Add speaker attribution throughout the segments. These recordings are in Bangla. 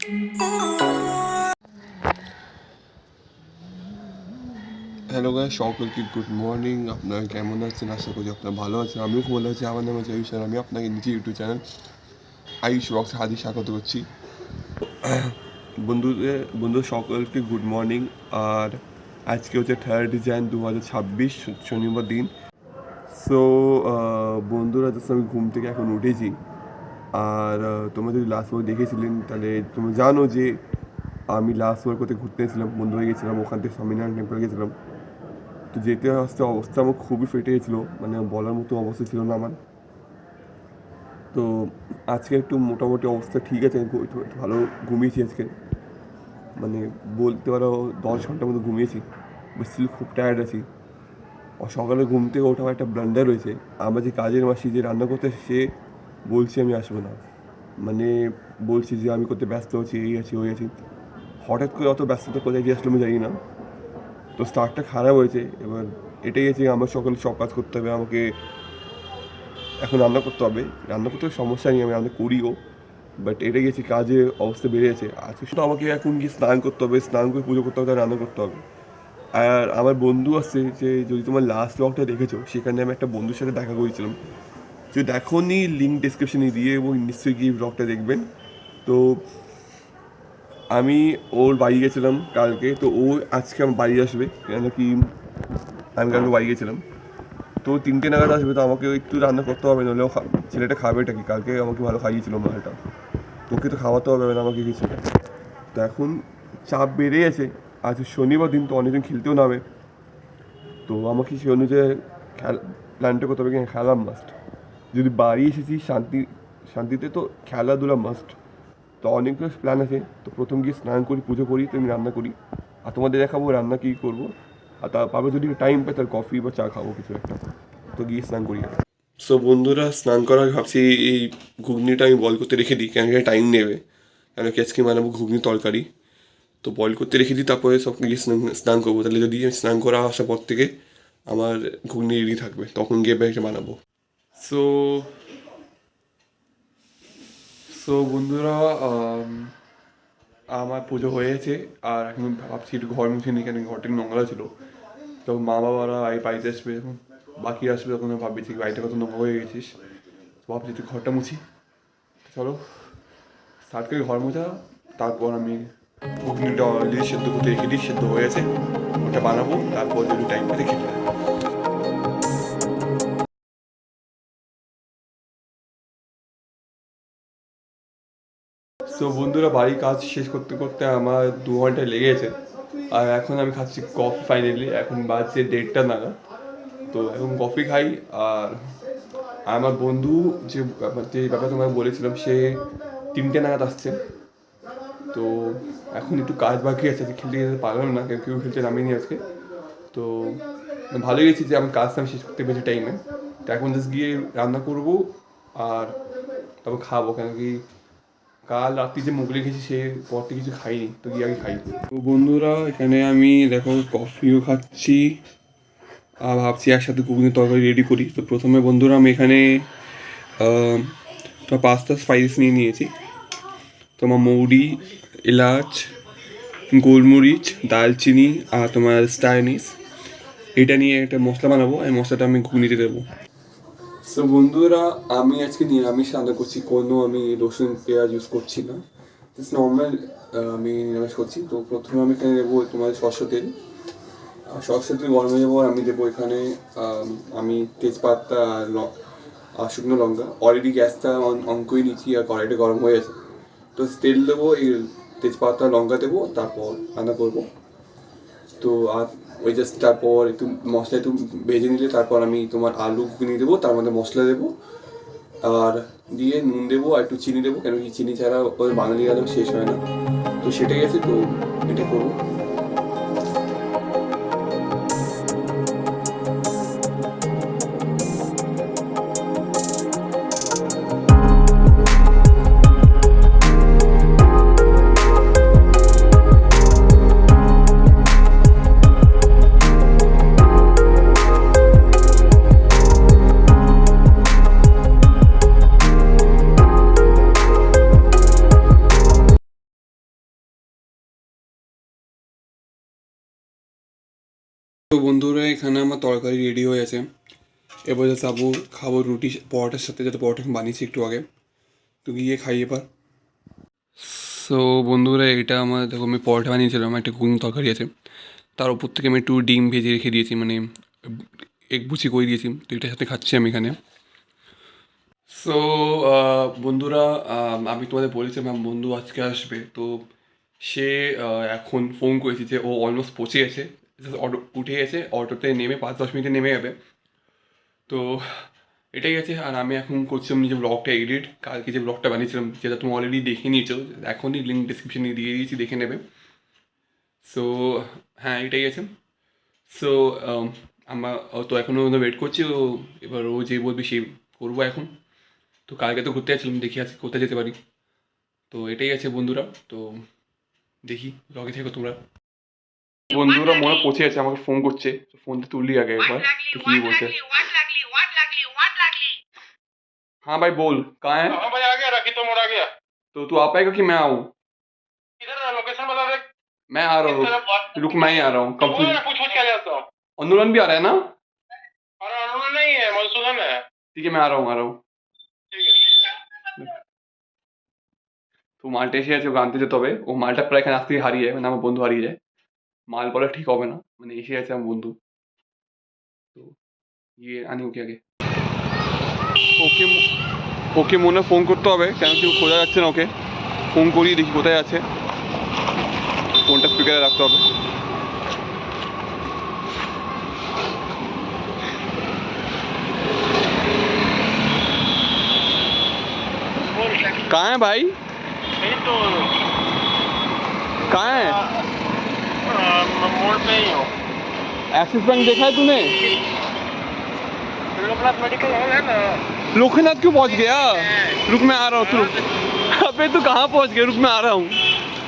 Speaker 1: হ্যালো গাইস, সকলকে গুড মর্নিং। আপনারা কেমন আছেন? আশা করি আপনারা ভালো আছেন। আমিও খুব ভালো আছি। আমার নাম হচ্ছে আয়ুষ আর আমি আপনাকে নিজে ইউটিউব চ্যানেল আয়ুষ রক্স হাদি স্বাগত করছি। বন্ধু সকলকে গুড মর্নিং। আর আজকে হচ্ছে 3 জানুয়ারি 2026, শনিবার দিন। সো বন্ধুরা, জাস্ট আমি ঘুম থেকে এখন উঠেছি। আর তোমরা যদি লাস্ট ওয়ার দেখেছিলেন তাহলে তোমরা জানো যে আমি লাস্ট ওয়ার কোথায় ঘুরতে গেছিলাম, বন্ধু হয়ে গেছিলাম, ওখান থেকে স্বামীনারায়ণ টেম্পল গেছিলাম। তো যেতে আসতে অবস্থা আমার খুবই ফেটে গেছিলো, মানে বলার মতো অবস্থা ছিল না আমার। তো আজকে একটু মোটামুটি অবস্থা ঠিক আছে, একটু ভালো ঘুমিয়েছি আজকে, মানে বলতে পারো 10 ঘন্টার মতো ঘুমিয়েছি, বাট স্টিল খুব টায়ার্ড আছি। আর সকালে ঘুম থেকে ওঠাও একটা ব্লান্ডার রয়েছে। আমার যে কাজের মাসি যে রান্না করতে, সে বলছে আমি আসবো না, মানে বলছি যে আমি করতে ব্যস্ত আছি, এই আছি ওই আছি। হঠাৎ করে অত ব্যস্ততা কোথায় গিয়ে আসলে আমি জানি না। তো স্টার্টটা খারাপ হয়েছে। এবার এটাই আছে, আমার সকালে সব কাজ করতে হবে, আমাকে এখন রান্না করতে হবে। রান্না করতে সমস্যা নেই, আমি রান্না করিও, বাট এটাই গেছে কাজে অবস্থা বেড়ে গেছে। আজকে শুধু আমাকে এখন গিয়ে স্নান করতে হবে, স্নান করে পুজো করতে হবে, তাই রান্না করতে হবে। আর আমার বন্ধু আসছে, যে যদি তোমার লাস্ট ব্লগটা দেখেছো, সেখানে আমি একটা বন্ধুর সাথে দেখা করেছিলাম। যদি দেখো নি, লিঙ্ক ডিসক্রিপশনে দিয়ে এবং নিশ্চয়ই গিয়ে ব্লগটা দেখবেন। তো আমি ওর বাড়ি গেছিলাম কালকে, তো ও আজকে আমার বাড়ি আসবে, কেন কি আমি কালকে বাড়ি গেছিলাম। তো 3টে নাগাদ আসবে, তো আমাকে একটু রান্না করতে হবে, নাহলেও ছেলেটা খাবেটা কি? কালকে আমাকে ভালো খাইয়েছিল মালটা, তোকে তো খাওয়াতে হবে না আমাকে কিছু। তো এখন চাপ বেড়ে গেছে, আজ শনিবার দিন, তো অনেকজন খেলতেও নামে। তো আমাকে সেই অনুযায়ী প্ল্যানটা করতে হবে, কি খেলা মাস্ট। যদি বাড়ি এসেছি শান্তিতে, তো খেলাধুলা মাস্ট। তো অনেকগুলো প্ল্যান আছে। তো প্রথম গিয়ে স্নান করি, পুজো করি, তো আমি রান্না করি, আর তোমাদের দেখাবো রান্না কী করবো। আর তারপরে যদি টাইম পাই তার কফি বা চা খাবো কিছু একটা। তো গিয়ে স্নান করি। সো বন্ধুরা, স্নান করার ভাবছি এই ঘুগনিটা আমি বয়েল করতে রেখে দিই, কেন কি টাইম নেবে, কেন কি আজকে বানাবো ঘুগনি তরকারি। তো বয়েল করতে রেখে দিই, তারপরে সব গিয়ে স্নান করবো। তাহলে যদি আমি স্নান করা আসার পর থেকে আমার ঘুগনি রেডি থাকবে, তখন গিয়ে ব্যাগটা বানাবো। সো সো বন্ধুরা, আমার পুজো হয়েছে। আর এখন ভাবছি একটু ঘর মুছে নিই, কেন ঘরটা নোংরা ছিল। তখন মা বাবারা এই বাড়িতে আসবে, যখন বাকি আসবে, তখন ভাবছি যে বাড়িটা কত নোংরা হয়ে গেছিস। তো ভাবছি একটু ঘরটা মুছি। চলো স্টার্ট করি ঘর মোছা। তারপর আমি ঘুগনিটা অলরেডি সেদ্ধ করতে রেখে দিই, সেদ্ধ হয়ে গেছে, ওটা বানাবো। তারপর যদি টাইম পেতে খেতে। সো বন্ধুরা, বাড়ির কাজ শেষ করতে করতে আমার 2 ঘন্টা লেগেছে। আর এখন আমি খাচ্ছি কফি ফাইনালি, এখন বাজছে 1:30 নাগাদ। তো এখন কফি খাই। আর আমার বন্ধু যে ব্যাপারটা তোমাকে বলেছিলাম, সে 3টে নাগাদ আসছে। তো এখন একটু কাজ বাকি আছে, খেলতে যেতে পারলাম না, কেউ খেলতে নামিনি আজকে। তো ভালোই গেছি যে আমি কাজটা আমি শেষ করতে পেরেছি টাইমে। তো এখন জাস্ট গিয়ে রান্না করবো, আর তারপর খাবো, কেন কি কাল রাত্রি যে মুগলি খেয়েছি, সে পর থেকে কিছু খাইনি, তো গিয়ে আগে খাই। তো বন্ধুরা, এখানে আমি দেখো কফিও খাচ্ছি, আর ভাবছি একসাথে ঘুগনি তরকারি রেডি করি। তো প্রথমে বন্ধুরা, আমি এখানে তোমার 5টা স্পাইস নিয়ে নিয়েছি। তোমার মৌরি, এলাচ, গোলমরিচ, দালচিনি, আর তোমার স্টার অ্যানিস, এটা নিয়ে একটা মশলা বানাবো। এই মশলাটা আমি ঘুগনিতে দেবো। সো বন্ধুরা, আমি আজকে নিরামিষ রান্না করছি, কোনো আমি রসুন পেঁয়াজ ইউজ করছি না, জাস্ট নর্মাল আমি নিরামিষ করছি। তো প্রথমে আমি এখানে দেবো তোমার সরষের তেল। সরষের তেল গরম হয়ে যাবো, আমি দেবো এখানে আমি তেজপাতা আর শুকনো লঙ্কা। অলরেডি গ্যাসটা অন করে নিচ্ছি, আর কড়াইটা গরম হয়ে গেছে। তো তেল দেবো, এই তেজপাতা লঙ্কা দেবো, তারপর রান্না করবো। তো আর ওই জাস্ট তারপর একটু মশলা একটু ভেজে নিলে, তারপর আমি তোমার আলু নিয়ে দেবো, তার মধ্যে মশলা দেবো, আর দিয়ে নুন দেবো, আর একটু চিনি দেবো, কেন কি চিনি ছাড়া ওই বাঙালি রান্না শেষ হয় না। তো সেটাই আছে, তো এটা করবো। এখানে আমার তরকারি রেডি হয়ে আছে, এবার যাবো খাবো রুটি পরোটার সাথে, যাতে পরোটা বানিয়েছি একটু আগে, তো গিয়ে খাই এবার। সো বন্ধুরা, এটা আমার দেখো আমি পরোটা বানিয়েছিলাম, আমার একটা ঘুগনি তরকারি আছে, তার উপর থেকে আমি একটু ডিম ভেজে রেখে দিয়েছি, মানে এক বুচি করে দিয়েছি, তো এটার সাথে খাচ্ছি আমি এখানে। সো বন্ধুরা, আমি তোমাদের বলেছিলাম আমার বন্ধু আজকে আসবে, তো সে এখন ফোন করেছি যে ও অলমোস্ট পৌঁছে গেছে, অটো উঠে গেছে, অটোতে নেমে 5-10 মিনিটে নেমে যাবে। তো এটাই আছে, আর আমি এখন করছিলাম নিজে ব্লগটা এডিট, কালকে যে ব্লগটা বানিয়েছিলাম যেটা তুমি অলরেডি দেখে নিয়েছো, এখনই লিঙ্ক ডিসক্রিপশনে দিয়ে দিয়েছি, দেখে নেবে। সো হ্যাঁ, এটাই আছে। সো আমার তো এখনও ওয়েট করছি, ও এবার ও যে বলবে সেই করবো এখন। তো কালকে তো ঘুরতে যাচ্ছিলাম, দেখি আজকে কোথায় যেতে পারি। তো এটাই আছে বন্ধুরা, তো দেখি লগে থেকো তোমরা। বন্ধুরা মনে পৌঁছে গেছে, আমাকে ফোন করছে, ফোনটা তুললি আগে একবার, তো কি বলছে। हाँ भाई बोल, कहाँ है?
Speaker 2: हाँ भाई आ गया, राखी तो मोड़ आ गया।
Speaker 1: तो तू आ पाएगा कि मैं आऊँ?
Speaker 2: इधर लोकेशन बता दे।
Speaker 1: मैं आ रहा हूँ, रुक मैं ही आ रहा हूँ, कब
Speaker 2: बोल ना, पूछ पूछ के आ जाता हूँ।
Speaker 1: आंदोलन भी आ रहा है ना?
Speaker 2: अरे अनुमान नहीं है, मधुसूदन है।
Speaker 1: ठीक है, मैं आ रहा हूँ, आ रहा हूँ।
Speaker 2: ठीक है।
Speaker 1: তো মালটা এসে আছে, ওকে আনতে যেতে হবে। ও মালটা প্রায় এখানে আসতে হারিয়ে যায়, মানে আমার বন্ধু হারিয়ে যায়, মাল বলা ঠিক হবে না, মানে এসে আছে আমার বন্ধু। তো গিয়ে আনি ওকে আগে। ওকে ওকে মনে ফোন করতে হবে, কেন কি খোঁজা যাচ্ছে না ওকে। ফোন করিয়ে দেখি কোথায় আছে, ফোনটা স্পিকারে রাখতে হবে। कहाँ है भाई?
Speaker 2: नहीं तो
Speaker 1: कहाँ है?
Speaker 2: मोड़ पे ही हूँ।
Speaker 1: एक्सिस बैंक देखा है तूने?
Speaker 2: लोकनाथ मेडिकल हॉल है ना।
Speaker 1: लोकनाथ क्यों पहुंच गया? रुक मैं आ रहा हूँ, तू रुक। अबे तू कहाँ पहुंच गया, रुक मैं आ रहा हूँ।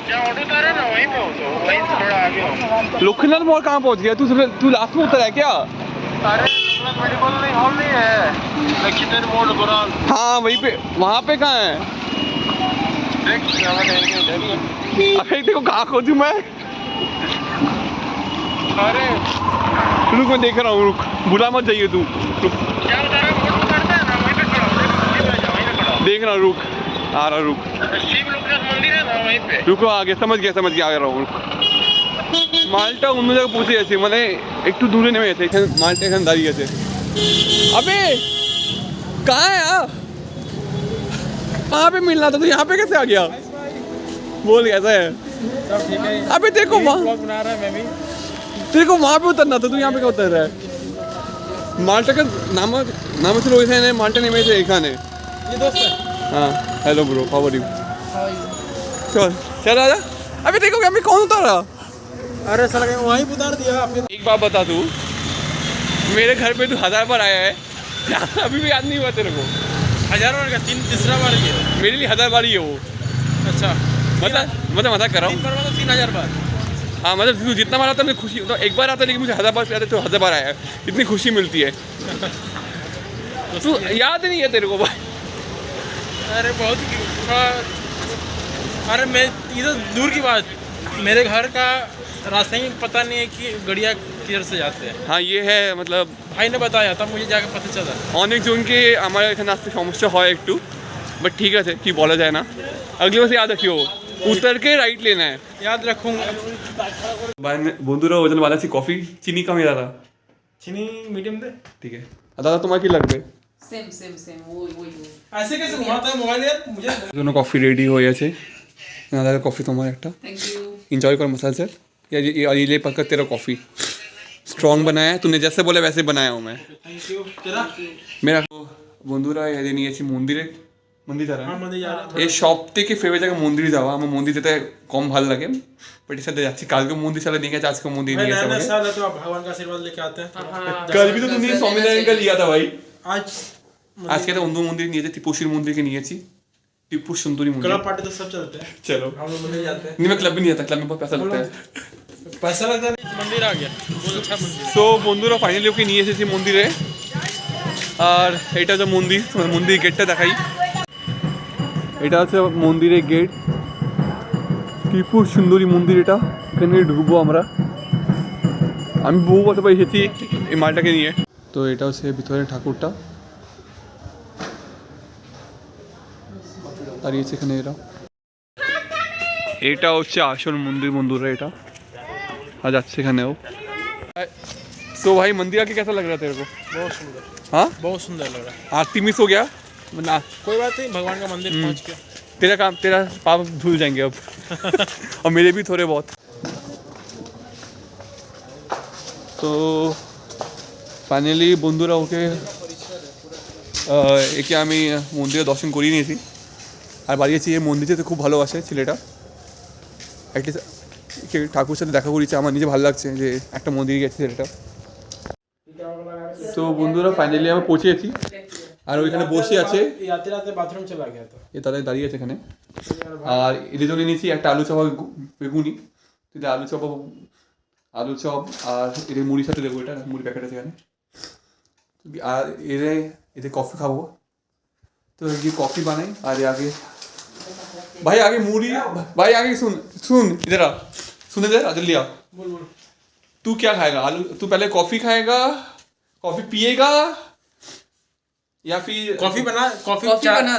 Speaker 2: जहाँ ऑटो उतारा ना वहीं पे हो, तो वहीं से थोड़ा आगे हो।
Speaker 1: लोकनाथ मोड़ कहाँ पहुंच गया? तू लास्ट में उतर है क्या?
Speaker 2: अरे लोकनाथ मेडिकल नहीं हॉल नहीं है, लखीसर मोड़ बुरान।
Speaker 1: हाँ वहीं पे, वहाँ पे कहाँ है?
Speaker 2: देख क्या बताएंगे, देखिए।
Speaker 1: अबे देखो कहाँ खोजूं मैं?
Speaker 2: अरे
Speaker 1: रुक मैं देख रहा हूँ, रुक बुला मत जाइए तू, रुक
Speaker 2: क्या बता रहा है, मोड़ उतारता है ना वहीं पे खड़ा हो, देख वहीं पे जा, वहीं पे खड़ा हो।
Speaker 1: देख रहा हूँ, रुक आ रहा, रुक
Speaker 2: शिव लोकनाथ मंदिर है ना वहीं पे।
Speaker 1: रुको, आगे समझ गया आ रहा हूँ, रुक। মালটা অন্য জায়গায় পৌঁছে গেছে, মানে একটু দূরে নেমে গেছে, এখানে মালটা এখানে দাঁড়িয়ে আছে। अबे कहाँ है यार? वहाँ पे मिलना था, तो यहाँ पे कैसे आ गया? बोल कैसा है?
Speaker 2: सब ठीक है।
Speaker 1: अबे देखो वहाँ,
Speaker 2: ब्लॉग बना रहा है मैं भी।
Speaker 1: तेरे को वहाँ पे उतरना था, तू यहाँ पे क्या उतर रहा है? মালটাকে নামেছিল ওইখানে, মালটা নেমেছে এখানে।
Speaker 2: ये दोस्त है।
Speaker 1: हाँ hello bro, how are you? चल चल आजा। अबे देखो मैं कौन उतारा?
Speaker 2: अरे साला वहीं उतार दिया आपने।
Speaker 1: एक बात बता तू, मेरे घर पे तू 1000 बार आया है, अभी भी याद नहीं हुआ तेरे को?
Speaker 2: 1000 बार का तीसरा बार किया।
Speaker 1: मेरे लिए 1000 बार ही है वो।
Speaker 2: अच्छा
Speaker 1: मतलब मजाक कर रहा हूँ।
Speaker 2: 3000 बार।
Speaker 1: हाँ मतलब तू जितना बार आता है मुझे खुशी, तो एक बार आता है लेकिन मुझे 1000 बार आता है, तो 1000 बार आया है, इतनी खुशी मिलती है। तू याद नहीं है तेरे को भाई?
Speaker 2: अरे बहुत अरे मैं इधर दूर की बात, मेरे घर का रास्ता ही पता नहीं है कि गड़िया किधर से जाते हैं।
Speaker 1: हाँ ये है, मतलब
Speaker 2: भाई ने बताया था मुझे, जाकर पता चला।
Speaker 1: অনেক জনকে আমার এখানে আসতে সমস্যা হয় একটু, বাট ঠিক আছে, কি বলা যায় না। अगली बार से याद रखियो, उतर के राइट लेना है।
Speaker 2: याद रखूंगा।
Speaker 1: বন্ধুরা ওজন বানাচ্ছি কফি, চিনি কমই দাদা।
Speaker 2: चीनी मीडियम दे।
Speaker 1: ঠিক আছে দাদা, তোমার কি লাগবে?
Speaker 3: सेम सेम सेम वही
Speaker 2: ऐसे कैसे घुमाता है मोबाइल यार मुझे।
Speaker 1: জন্য কফি রেডি হয়ে আছে দাদা, কফি তোমার একটা,
Speaker 3: थैंक यू।
Speaker 1: इंजॉय कर मसाल से। ये ले पकड़ तेरा कॉफ़ी स्ट्रॉन्ग बनाया है, तूने जैसे बोला वैसे बनाया हूँ मैं।
Speaker 2: थैंक यू तेरा।
Speaker 1: मेरा বন্ধুরা এদের নিয়েছি মন্দির যারা,
Speaker 2: हाँ मंदिर जा रहा
Speaker 1: এই সব থেকে ফেভারিট জায়গা মন্দিরে যাওয়া। আমার মন্দির যেতে কম ভালো লাগে, বাট এর সাথে যাচ্ছি। কালকে মন্দির চলে নিয়ে গেছে, আজকে মন্দির নিয়ে গেছে
Speaker 2: नया
Speaker 1: আমাকে।
Speaker 2: साल है तो आप भगवान का आशीर्वाद लेके आते हैं।
Speaker 1: कल भी तो तूने स्वामीनारायण का लिया था भाई।
Speaker 2: आज
Speaker 1: আজকে তো অন্য মন্দির নিয়েছি, টিপুসির মন্দিরকে নিয়েছি, টিপু সুন্দরী মন্দির।
Speaker 2: क्लब पार्टी तो सब चलते हैं।
Speaker 1: चलो
Speaker 2: हम लोग मंदिर जाते हैं।
Speaker 1: नहीं मैं क्लब भी नहीं आता, क्लब में बहुत पैसा लगता है।
Speaker 2: पैसा लगता नहीं, मंदिर आ गया, बहुत अच्छा मंदिर।
Speaker 1: সো বন্ধুরা ফাইনালি ওকে নিয়ে এসেছি মন্দিরে, আর এটা হচ্ছে মন্দির, মন্দির গেটটা দেখাই। এটা হচ্ছে মন্দিরের গেট, ত্রিপুর সুন্দরী মন্দির এটা। এখানে ঢুকবো আমরা, আমি বহু বছর এসেছি।
Speaker 4: এই মালটাকে নিয়ে। তো এটা হচ্ছে ভিতরে ঠাকুরটা দাঁড়িয়েছে এখানে। এটা হচ্ছে আসল মন্দির বন্ধুরা, এটা আর যাচ্ছে এখানেও। सो भाई मंदिर आके कैसा लग रहा है तेरे को?
Speaker 2: बहुत सुंदर,
Speaker 4: हाँ
Speaker 2: बहुत सुंदर लग रहा है।
Speaker 4: आरती मिस हो गया ना?
Speaker 2: कोई बात नहीं, भगवान का मंदिर पहुंच गया।
Speaker 4: तेरा पाप धुल जाएंगे अब और मेरे भी थोड़े बहुत। তো ফাইনালি বন্ধুরা ওকে একে আমি মন্দিরে দর্শন করিয়ে নিয়েছি আর বাড়িয়েছি। এই মন্দির যেতে খুব ভালোবাসে ছেলেটা, অ্যাটলিস্ট ঠাকুর সাথে দেখা করেছে। আমার নিজে ভালো লাগছে যে একটা মন্দিরে গেছে ছেলেটা। তো বন্ধুরা ফাইনালি আমি পৌঁছে গেছি আর ওইখানে বসে আছে।
Speaker 2: आते आते बाथरूम चला गया था।
Speaker 4: এ তাদের দাঁড়িয়ে আছে এখানে। আর এদের জন্য নিয়েছি একটা আলু চপ আর বেগুনি। তুই আলু চপ আর এদের মুড়ির সাথে দেবো, এটা মুড়ি প্যাকেট আছে এখানে। আর এদের কফি খাবো। তো ये कॉफ़ी बनाई और आगे भाई आगे मूरी भाई आगे सुन इधर आ, सुन इधर आ जल्दी आ।
Speaker 2: बोल बोल।
Speaker 4: तू क्या खाएगा? आलू तू पहले कॉफ़ी खाएगा, कॉफ़ी पिएगा या फिर
Speaker 2: कॉफी बना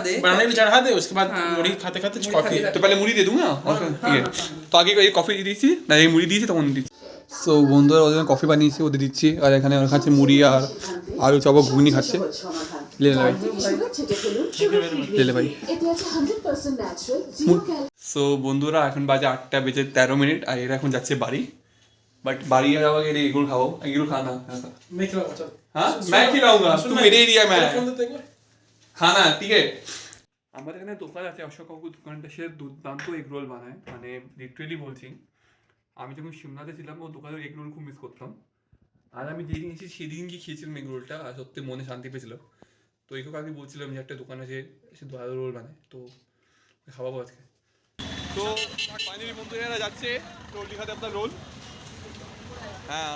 Speaker 2: दे, बनाने भी चढ़ा दे, उसके बाद मुड़ी खाते खाते कॉफी।
Speaker 4: तो पहले मुड़ी दे दूंगा, ठीक है। तो आगे ये कॉफ़ी दी थी ना, ये मुड़ी दी थी তখন दी। সো বন্ধুরা ওদের কফি বানিয়েছি, ওদের দিচ্ছি। আর এখানে ওরা খাচ্ছে মুড়ি আর আলু চপ ঘুগনি খাচ্ছে। লে ভাই, লে ভাই। সো বন্ধুরা এখন বাজে 8:13 আর এরা এখন যাচ্ছে বাড়ি। বাট বাড়ি যাওয়া গেলে এগুলো খাবো, এগুলো খানা।
Speaker 2: मैं खिलाऊंगा, चल।
Speaker 4: हाँ मैं खिलाऊंगा, तुम मेरे एरिया में
Speaker 2: तेरा
Speaker 4: आए
Speaker 2: फोन देते एक बार।
Speaker 4: খানা, ঠিক আছে। আমাদের এখানে দোকান আছে অশোক কাকুর দোকানটা, সে দুর্দান্ত এগ রোল বানায়, মানে লিটারেলি বলছি। আমি যখন সিমলাতে ছিলাম ও দোকানের এগ রোল খুব মিস করতাম। আর আমি যেদিন এসেছি সেদিন গিয়ে খেয়েছিলাম এগ রোলটা, আর সত্যি মনে শান্তি পেয়েছিল। তো এইটুকু আগে বলছিলাম যে একটা দোকান আছে সে ভালো রোল বানায়, তো খাওয়াবো আজকে। তো ফাইনালি বন্ধুরা যাচ্ছে রোল খাতে আপনার রোল। হ্যাঁ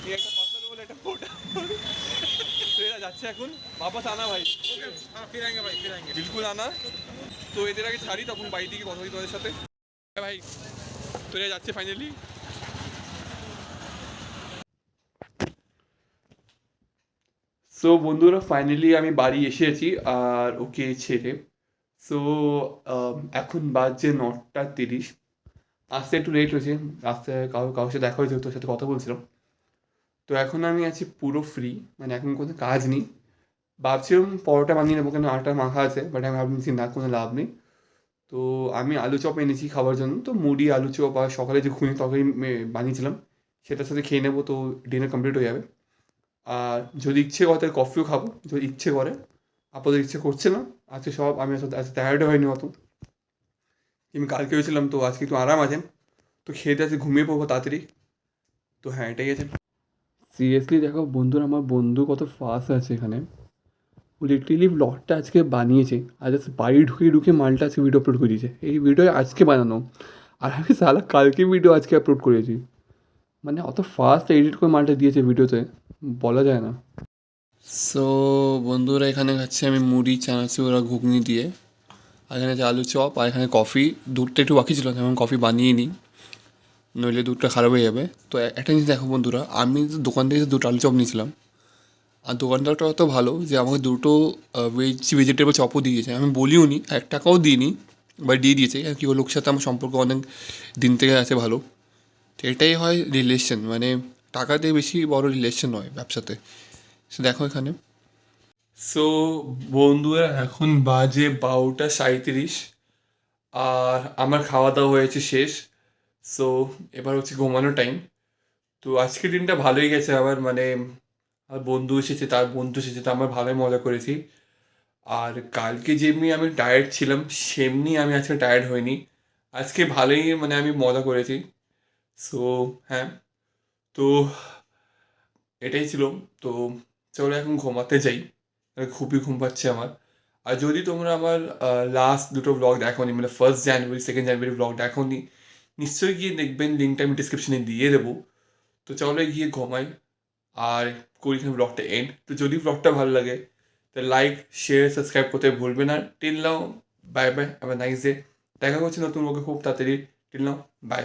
Speaker 4: এই একটা পাতলা রোল, একটা মোটা রোল। তো এরা যাচ্ছে এখন वापस आना भाई।
Speaker 2: हाँ फिर आएंगे भाई, फिर आएंगे।
Speaker 4: बिल्कुल आना। তো এদের আগে ছাড়ি তখন বাড়ি থেকে কথা বলি তোমাদের সাথে। ভাই তো এরা যাচ্ছে ফাইনালি। সো বন্ধুরা ফাইনালি আমি বাড়ি এসেছি আর ওকে ছেড়ে। সো এখন বাজছে 9:30। আসতে একটু লেট হয়েছে, রাস্তায় কারোর সাথে দেখা হয়েছে, তোর সাথে কথা বলছিলাম। তো এখন আমি আছি পুরো ফ্রি, মানে এখন কোনো কাজ নেই। ভাবছিলাম পরোটা বানিয়ে নেবো, কেন আটা মাখা আছে, বাট আমি ভাবছি না, কোনো লাভ নেই। তো আমি আলু চপ এনেছি খাবার জন্য। তো মুড়ি আলু চপ আর সকালে যে খুনি তরকারি বানিয়েছিলাম সেটার সাথে খেয়ে নেবো, তো ডিনার কমপ্লিট হয়ে যাবে। আর যদি ইচ্ছে করে তাহলে কফিও খাবো, যদি ইচ্ছে করে। আপাতত ইচ্ছে করছে না আজকে, সব আমি আজকে টায়ার্ডও হয়নি অত, আমি কালকে হয়েছিলাম। তো আজকে একটু আরাম আছে, তো খেতে আজকে ঘুমিয়ে পড়বো তাড়াতাড়ি। তো হ্যাঁ এটাই আছে। সিরিয়াসলি দেখো বন্ধুরা, আমার বন্ধু কত ফাস্ট আছে এখানে। ও লিটারেলি ব্লগটা আজকে বানিয়েছে আর জাস্ট বাড়ি ঢুকে মালটা আজকে ভিডিও আপলোড করে দিয়েছে। এই ভিডিও আজকে বানানো, আর আমি সালা কালকে ভিডিও আজকে আপলোড করেছি। মানে অত ফাস্ট এডিট করে মালটা দিয়েছে ভিডিওতে, বলা যায় না। সো বন্ধুরা এখানে খাচ্ছি আমি মুড়ি চানাচুর ওরা ঘুগনি দিয়ে, আর এখানে আছে আলু চপ, আর এখানে কফি। দুধটা একটু বাকি ছিল, তেমন কফি বানিয়ে নিই, নইলে দুধটা খারাপ হয়ে যাবে। তো একটা জিনিস দেখো বন্ধুরা, আমি দোকান থেকে দুটো আলু চপ নিয়েছিলাম, আর দোকানদারটা অত ভালো যে আমাকে দুটো ভেজিটেবল চপও দিয়েছে। আমি বলিও নি, 1 টাকাও দিইনি, বা দিয়ে দিয়েছে। আর কি ওর লোকের সাথে আমার সম্পর্ক অনেক দিন থেকে আছে ভালো। তো এটাই হয় রিলেশন, মানে টাকাতে বেশি বড় রিলেশন হয় ব্যবসাতে। সে দেখো এখানে। সো বন্ধুরা এখন বাজে 12:37 আর আমার খাওয়া দাওয়া হয়েছে শেষ। সো এবার হচ্ছে ঘুমানোর টাইম। তো আজকের দিনটা ভালোই গেছে আমার, মানে আর বন্ধু এসেছে, তার বন্ধু এসেছে, তো আমরা ভালোই মজা করেছি। আর কালকে যেমনি আমি টায়ার্ড ছিলাম সেমনি আমি আজকে টায়ার্ড হইনি, আজকে ভালোই মানে আমি মজা করেছি। সো হ্যাঁ, তো এটাই ছিল। তো চলো এখন ঘুমাতে যাই, খুবই ঘুম পাচ্ছে আমার। আর যদি তোমরা আমার লাস্ট দুটো ব্লগ দেখো নি, মানে 1 জানুয়ারি 2 জানুয়ারি ব্লগ দেখো নি, নিশ্চয়ই গিয়ে দেখবেন, লিঙ্কটা আমি ডিসক্রিপশনে দিয়ে দেবো। তো চলো গিয়ে ঘুমাই আর করি এখানে ব্লগটা এন্ড। তো যদি ব্লগটা ভালো লাগে তো লাইক শেয়ার সাবস্ক্রাইব করতে ভুলবে না। Till now bye bye, have a nice day. দেখা করছি নতুন ব্লগে খুব তাড়াতাড়ি। Till now by.